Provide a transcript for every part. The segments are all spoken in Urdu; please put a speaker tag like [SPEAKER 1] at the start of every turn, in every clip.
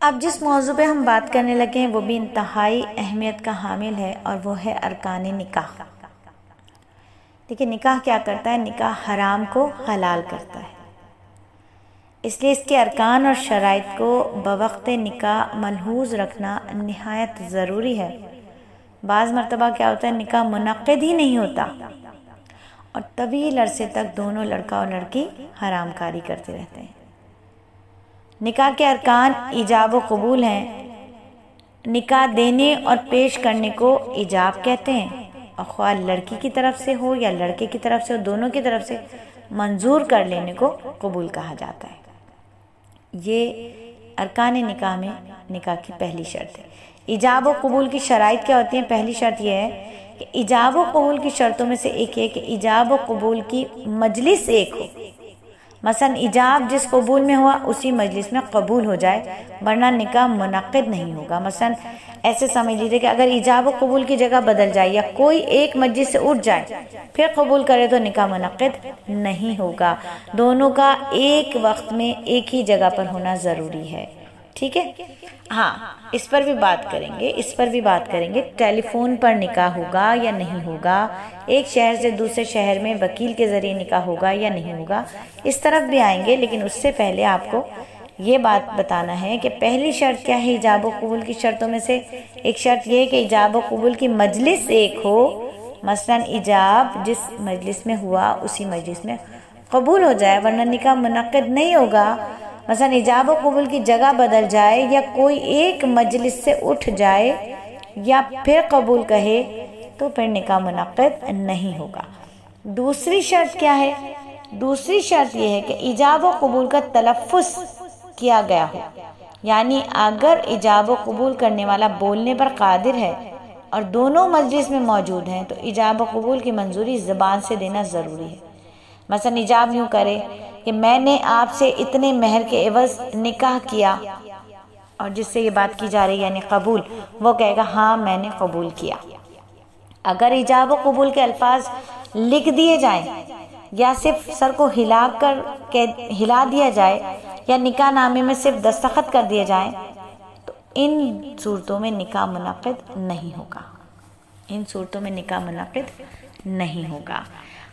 [SPEAKER 1] اب جس موضوع پہ ہم بات کرنے لگے ہیں وہ بھی انتہائی اہمیت کا حامل ہے، اور وہ ہے ارکان نکاح۔ دیکھیں نکاح کیا کرتا ہے؟ نکاح حرام کو حلال کرتا ہے، اس لیے اس کے ارکان اور شرائط کو بوقت نکاح ملحوظ رکھنا نہایت ضروری ہے۔ بعض مرتبہ کیا ہوتا ہے، نکاح منعقد ہی نہیں ہوتا اور طویل عرصے تک دونوں لڑکا اور لڑکی حرام کاری کرتے رہتے ہیں۔ نکاح کے ارکان ایجاب و قبول ہیں۔ نکاح دینے اور پیش کرنے کو ایجاب کہتے ہیں، اور خواہ لڑکی کی طرف سے ہو یا لڑکے کی طرف سے ہو، دونوں کی طرف سے منظور کر لینے کو قبول کہا جاتا ہے۔ یہ ارکان نکاح میں نکاح کی پہلی شرط ہے۔ ایجاب و قبول کی شرائط کیا ہوتی ہیں؟ پہلی شرط یہ ہے کہ ایجاب و قبول کی شرطوں میں سے ایک ہے کہ ایجاب و قبول کی مجلس ایک ہو۔ مثلا ایجاب جس قبول میں ہوا اسی مجلس میں قبول ہو جائے، ورنہ نکاح منعقد نہیں ہوگا۔ مثلا ایسے سمجھ لیجیے کہ اگر ایجاب و قبول کی جگہ بدل جائے یا کوئی ایک مجلس سے اٹھ جائے پھر قبول کرے تو نکاح منعقد نہیں ہوگا۔ دونوں کا ایک وقت میں ایک ہی جگہ پر ہونا ضروری ہے، ٹھیک ہے؟ ہاں، اس پر بھی بات کریں گے ٹیلی فون پر نکاح ہوگا یا نہیں ہوگا، ایک شہر سے دوسرے شہر میں وکیل کے ذریعے نکاح ہوگا یا نہیں ہوگا، اس طرف بھی آئیں گے۔ لیکن اس سے پہلے آپ کو یہ بات بتانا ہے کہ پہلی شرط کیا ہے ایجاب و قبول کی شرطوں میں سے؟ ایک شرط یہ ہے کہ ایجاب و قبول کی مجلس ایک ہو۔ مثلا ایجاب جس مجلس میں ہوا اسی مجلس میں قبول ہو جائے، ورنہ نکاح منعقد نہیں ہوگا۔ مثلا ایجاب و قبول کی جگہ بدل جائے یا کوئی ایک مجلس سے اٹھ جائے یا پھر قبول کہے تو پھر نکاح منعقد نہیں ہوگا۔ دوسری شرط کیا ہے؟ دوسری شرط یہ ہے کہ ایجاب و قبول کا تلفظ کیا گیا ہو، یعنی اگر ایجاب و قبول کرنے والا بولنے پر قادر ہے اور دونوں مجلس میں موجود ہیں تو ایجاب و قبول کی منظوری زبان سے دینا ضروری ہے۔ مثلا ایجاب یوں کرے کہ میں نے آپ سے اتنے مہر کے عوض نکاح کیا، اور جس سے یہ بات کی جا رہی ہے یعنی قبول، وہ کہے گا ہاں میں نے قبول کیا۔ اگر ایجاب و قبول کے الفاظ لکھ دیے جائیں یا صرف سر کو ہلا دیا جائے یا نکاح نامے میں صرف دستخط کر دیے جائیں تو ان صورتوں میں نکاح منعقد نہیں ہوگا۔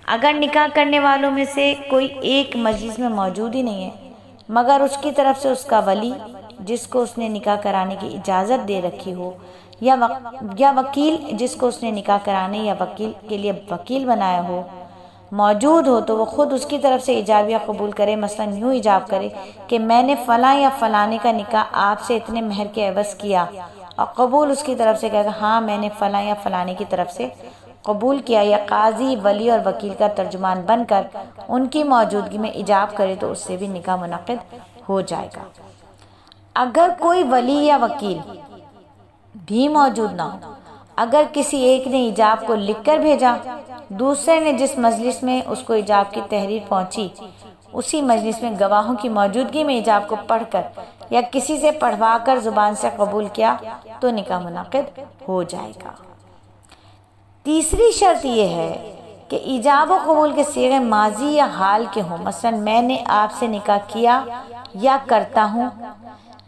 [SPEAKER 1] اگر نکاح کرنے والوں میں سے کوئی ایک مجلس میں موجود ہی نہیں ہے مگر اس کی طرف سے اس کا ولی جس کو اس نے نکاح کرانے کی اجازت دے رکھی ہو یا وکیل جس کو اس نے نکاح کرانے یا وکیل کے لیے وکیل بنایا ہو موجود ہو تو وہ خود اس کی طرف سے ایجاب یا قبول کرے۔ مثلا یوں ایجاب کرے کہ میں نے فلاں یا فلانے کا نکاح آپ سے اتنے مہر کے عوض کیا، اور قبول اس کی طرف سے کہے گا ہاں میں نے فلاں یا فلانے کی طرف سے قبول کیا، یا قاضی ولی اور وکیل کا ترجمان بن کر ان کی موجودگی میں ایجاب کرے تو اس سے بھی نکاح منعقد ہو جائے گا۔ اگر کوئی ولی یا وکیل بھی موجود نہ ہو، اگر کسی ایک نے ایجاب کو لکھ کر بھیجا، دوسرے نے جس مجلس میں اس کو ایجاب کی تحریر پہنچی اسی مجلس میں گواہوں کی موجودگی میں ایجاب کو پڑھ کر یا کسی سے پڑھوا کر زبان سے قبول کیا تو نکاح منعقد ہو جائے گا۔ تیسری شرط یہ ہے کہ ایجاب و قبول کے صیغے ماضی یا حال کے ہوں۔ مثلا میں نے آپ سے نکاح کیا یا کرتا ہوں،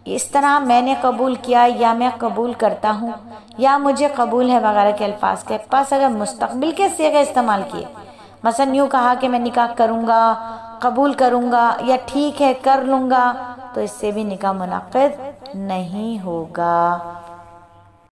[SPEAKER 1] اس طرح میں نے قبول کیا یا میں قبول کرتا ہوں یا مجھے قبول ہے وغیرہ کے الفاظ کے پاس اگر مستقبل کے صیغے استعمال کیے، مثلا یوں کہا کہ میں نکاح کروں گا، قبول کروں گا یا ٹھیک ہے کر لوں گا، تو اس سے بھی نکاح منعقد نہیں ہوگا۔